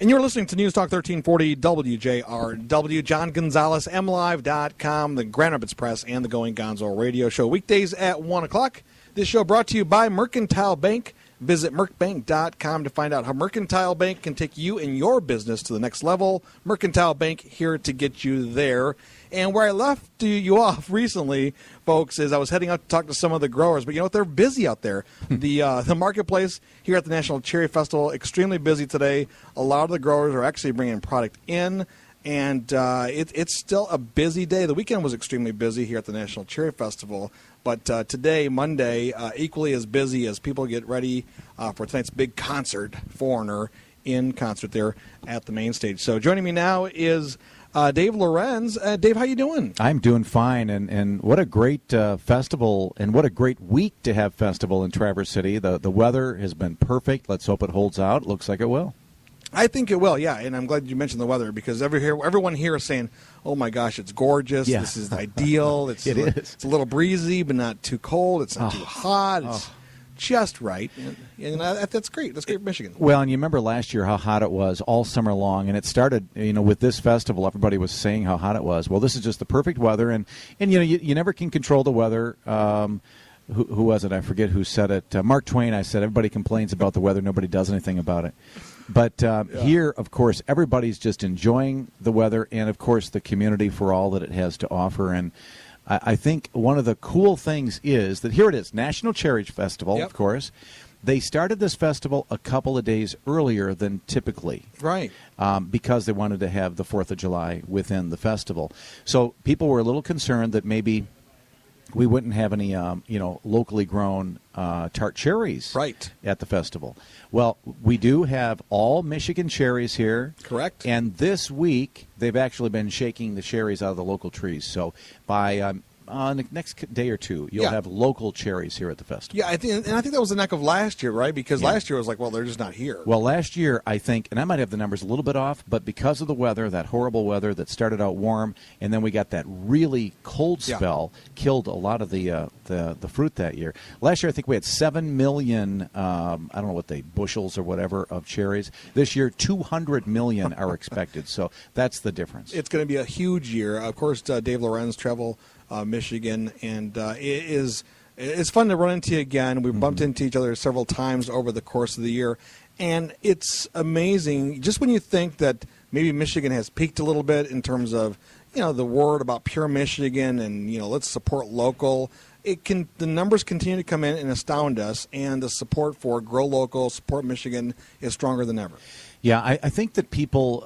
And you're listening to News Talk 1340 WJRW. John Gonzalez, MLive.com, the Grand Rapids Press, and the Going Gonzo Radio Show. Weekdays at 1 o'clock. This show brought to you by Mercantile Bank. Visit mercbank.com to find out how Mercantile Bank can take you and your business to the next level. Mercantile Bank here to get you there. And where I left you off recently, folks, is I was heading out to talk to some of the growers. But you know what? They're busy out there. The marketplace here at the National Cherry Festival, extremely busy today. A lot of the growers are actually bringing product in. And it's still a busy day. The weekend was extremely busy here at the National Cherry Festival. But today, Monday, equally as busy as people get ready for tonight's big concert, Foreigner, in concert there at the main stage. So joining me now is Dave Lorenz. Dave, how you doing? I'm doing fine, and what a great festival, and what a great week to have festival in Traverse City. The weather has been perfect. Let's hope it holds out. Looks like it will. I think it will, yeah, and I'm glad you mentioned the weather because everyone here is saying, oh my gosh, it's gorgeous, yeah. This is ideal, it's a little breezy but not too cold, it's not too hot, it's just right, and that's great, that's great for Michigan. Well, and you remember last year how hot it was all summer long, and it started, with this festival, everybody was saying how hot it was. Well, this is just the perfect weather, and you never can control the weather. Who was it? I forget who said it. Mark Twain, I said, everybody complains about the weather, nobody does anything about it. But here, of course, everybody's just enjoying the weather and, of course, the community for all that it has to offer. And I think one of the cool things is that here it is, National Cherry Festival, of course. They started this festival a couple of days earlier than typically. Right. Because they wanted to have the 4th of July within the festival. So people were a little concerned that maybe we wouldn't have any, locally grown tart cherries at the festival. Well, we do have all Michigan cherries here. Correct. And this week, they've actually been shaking the cherries out of the local trees. So by the next day or two, you'll have local cherries here at the festival. Yeah, I think that was the neck of last year, right? Because last year was like, well, they're just not here. Well, last year, I think, and I might have the numbers a little bit off, but because of the weather, that horrible weather that started out warm, and then we got that really cold spell, killed a lot of the fruit that year. Last year, I think we had 7 million, I don't know what bushels or whatever of cherries. This year, 200 million are expected, so that's the difference. It's going to be a huge year. Of course, Dave Lorenz, Travel Michigan, and it's fun to run into you again. We've bumped into each other several times over the course of the year, and it's amazing just when you think that maybe Michigan has peaked a little bit in terms of the word about pure Michigan and let's support local. The numbers continue to come in and astound us, and the support for Grow Local, Support Michigan is stronger than ever. Yeah, I think that people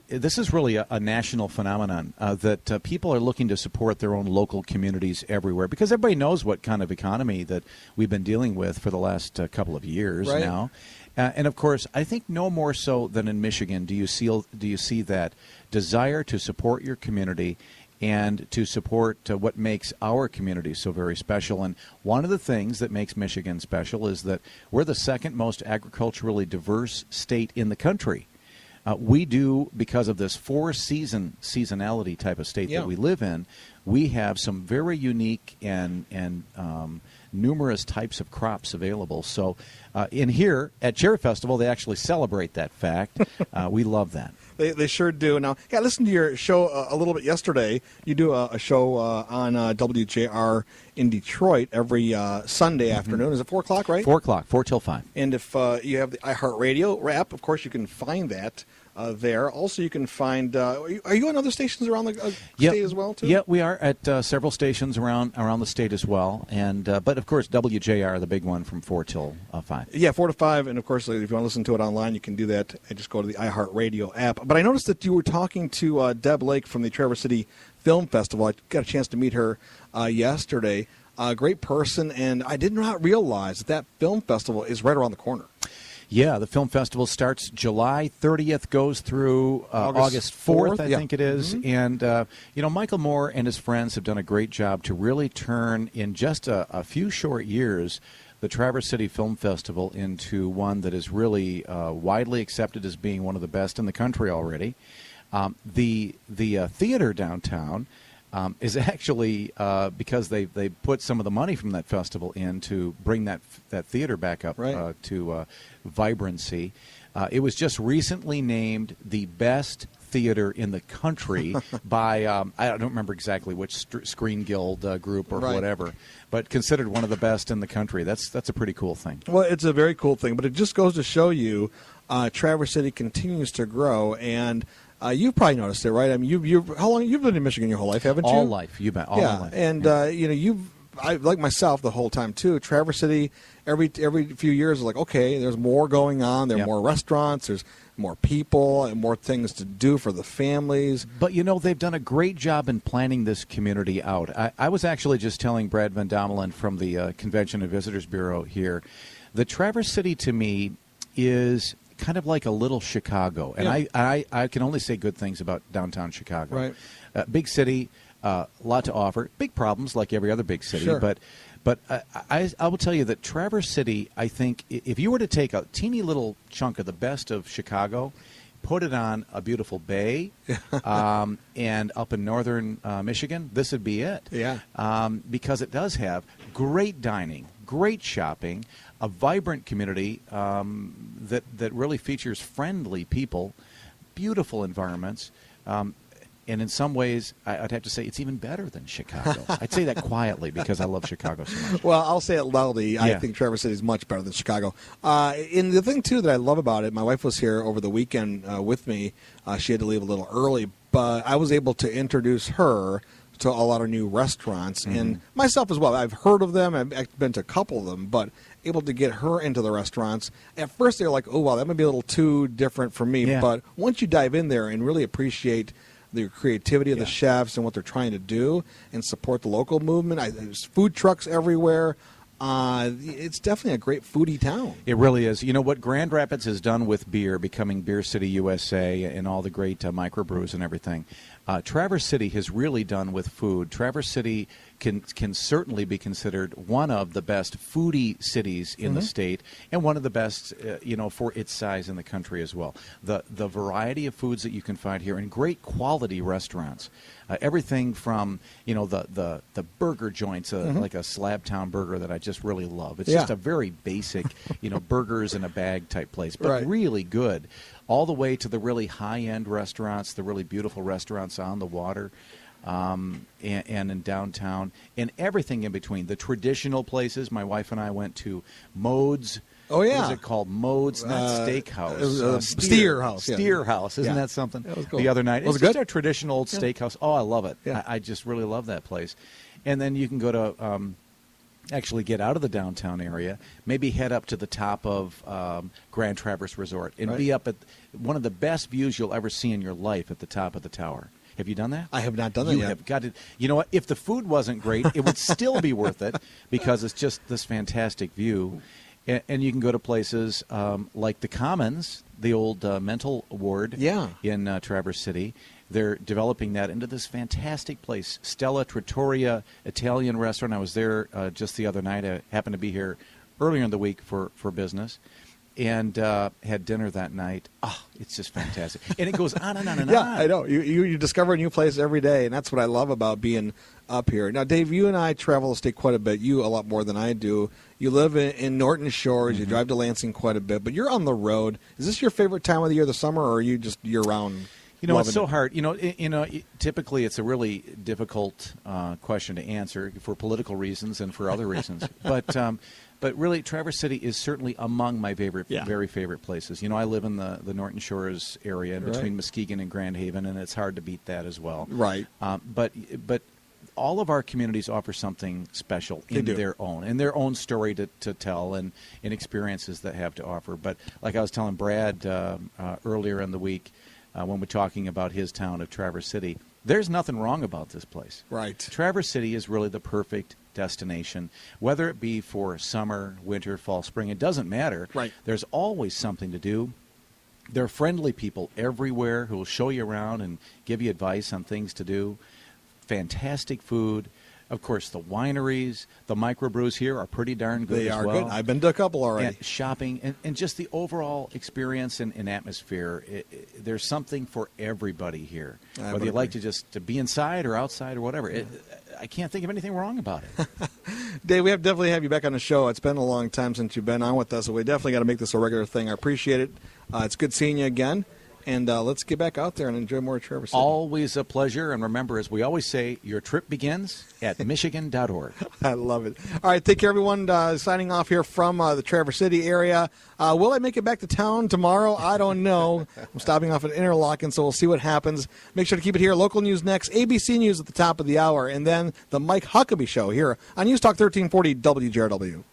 this is really a national phenomenon, that people are looking to support their own local communities everywhere because everybody knows what kind of economy that we've been dealing with for the last couple of years now. And, of course, I think no more so than in Michigan do you see that desire to support your community and to support what makes our community so very special. And one of the things that makes Michigan special is that we're the second most agriculturally diverse state in the country. We do, because of this seasonality type of state that we live in, we have some very unique and numerous types of crops available. So in here at Cherry Festival, they actually celebrate that fact. We love that. They sure do. Now, I listened to your show a little bit yesterday. You do a show on WJR in Detroit every Sunday afternoon. Is it 4 o'clock, right? 4 o'clock, 4 till 5. And if you have the iHeartRadio app, of course, you can find that there. Also, you can find, are you on other stations around the state as well, too? Yeah, we are at several stations around the state as well. And but, of course, WJR, the big one, from 4 till 5. Yeah, 4 to 5. And, of course, if you want to listen to it online, you can do that. And just go to the iHeartRadio app. But I noticed that you were talking to Deb Lake from the Traverse City Film Festival. I got a chance to meet her yesterday. A great person, and I did not realize that film festival is right around the corner. Yeah, the film festival starts July 30th, goes through August 4th, I think it is. And, Michael Moore and his friends have done a great job to really turn, in just a few short years, the Traverse City Film Festival into one that is really widely accepted as being one of the best in the country already. The theater downtown is actually because they put some of the money from that festival in to bring that theater back up to vibrancy. It was just recently named the best theater in the country by, I don't remember exactly which Screen Guild group or whatever, but considered one of the best in the country. That's a pretty cool thing. Well, it's a very cool thing, but it just goes to show you Traverse City continues to grow, and you've probably noticed it, right? I mean, how long you've been in Michigan your whole life, haven't you? All life, you bet. All life. And I like myself the whole time too. Traverse City, every few years, like okay, there's more going on. There are more restaurants. There's more people and more things to do for the families. But they've done a great job in planning this community out. I was actually just telling Brad Van Domelen from the Convention and Visitors Bureau here, that Traverse City to me is kind of like a little Chicago, and I can only say good things about downtown Chicago. Right, big city. A lot to offer. Big problems like every other big city. Sure. But I will tell you that Traverse City, I think, if you were to take a teeny little chunk of the best of Chicago, put it on a beautiful bay, and up in northern Michigan, this would be it. Yeah. Because it does have great dining, great shopping, a vibrant community that really features friendly people, beautiful environments. And in some ways, I'd have to say it's even better than Chicago. I'd say that quietly because I love Chicago so much. Well, I'll say it loudly. I think Traverse City is much better than Chicago. And the thing, too, that I love about it, my wife was here over the weekend with me. She had to leave a little early, but I was able to introduce her to a lot of new restaurants, and myself as well. I've heard of them. I've been to a couple of them, but able to get her into the restaurants. At first, they were like, oh, wow, that might be a little too different for me. Yeah. But once you dive in there and really appreciate the creativity of the chefs and what they're trying to do and support the local movement. There's food trucks everywhere. It's definitely a great foodie town. It really is. You know what Grand Rapids has done with beer, becoming Beer City USA and all the great microbrews and everything. Traverse City has really done with food. Traverse City can certainly be considered one of the best foodie cities in the state, and one of the best, for its size in the country as well. The variety of foods that you can find here, and great quality restaurants. Everything from the burger joints, like a Slabtown burger that I just really love. It's just a very basic, burgers in a bag type place, but really good. All the way to the really high-end restaurants, the really beautiful restaurants on the water, and in downtown, and everything in between. The traditional places. My wife and I went to Mode's. Oh, yeah. What is it called? Mode's, not Steakhouse. It was Steer House. Steer House. Isn't that something? That was cool. The other night. Was It's it just good? a traditional old steakhouse. Oh, I love it. Yeah. I just really love that place. And then you can go to... actually get out of the downtown area, maybe head up to the top of Grand Traverse Resort and be up at one of the best views you'll ever see in your life at the top of the tower. Have you done that? I have not done that yet. You have got to. You know what? If the food wasn't great, it would still be worth it because it's just this fantastic view. And you can go to places like the Commons, the old mental ward in Traverse City. They're developing that into this fantastic place, Stella Trattoria Italian restaurant. I was there just the other night. I happened to be here earlier in the week for business, and had dinner that night. Oh, it's just fantastic. And it goes on and on and on. Yeah, I know. You discover a new place every day, and that's what I love about being up here. Now, Dave, you and I travel the state quite a bit. You a lot more than I do. You live in Norton Shores. You drive to Lansing quite a bit, but you're on the road. Is this your favorite time of the year, the summer, or are you just year-round? It's so hard. Typically it's a really difficult question to answer for political reasons and for other reasons. But really, Traverse City is certainly among my very favorite places. I live in the Norton Shores area between Muskegon and Grand Haven, and it's hard to beat that as well. Right. But all of our communities offer something special in their own story to tell and experiences that have to offer. But like I was telling Brad earlier in the week, when we're talking about his town of Traverse City, there's nothing wrong about this place. Right. Traverse City is really the perfect destination, whether it be for summer, winter, fall, spring. It doesn't matter. Right. There's always something to do. There are friendly people everywhere who will show you around and give you advice on things to do. Fantastic food. Of course, the wineries, the microbrews here are pretty darn good as well. They are good. I've been to a couple already. And shopping and just the overall experience and atmosphere. There's something for everybody here. Whether you like to be inside or outside or whatever. I can't think of anything wrong about it. Dave, we have definitely have you back on the show. It's been a long time since you've been on with us, so we definitely got to make this a regular thing. I appreciate it. It's good seeing you again. And let's get back out there and enjoy more Traverse City. Always a pleasure. And remember, as we always say, your trip begins at Michigan.org. I love it. All right, take care, everyone. Signing off here from the Traverse City area. Will I make it back to town tomorrow? I don't know. I'm stopping off at Interlochen, so we'll see what happens. Make sure to keep it here. Local news next. ABC News at the top of the hour. And then the Mike Huckabee Show here on News Talk 1340 WJRW.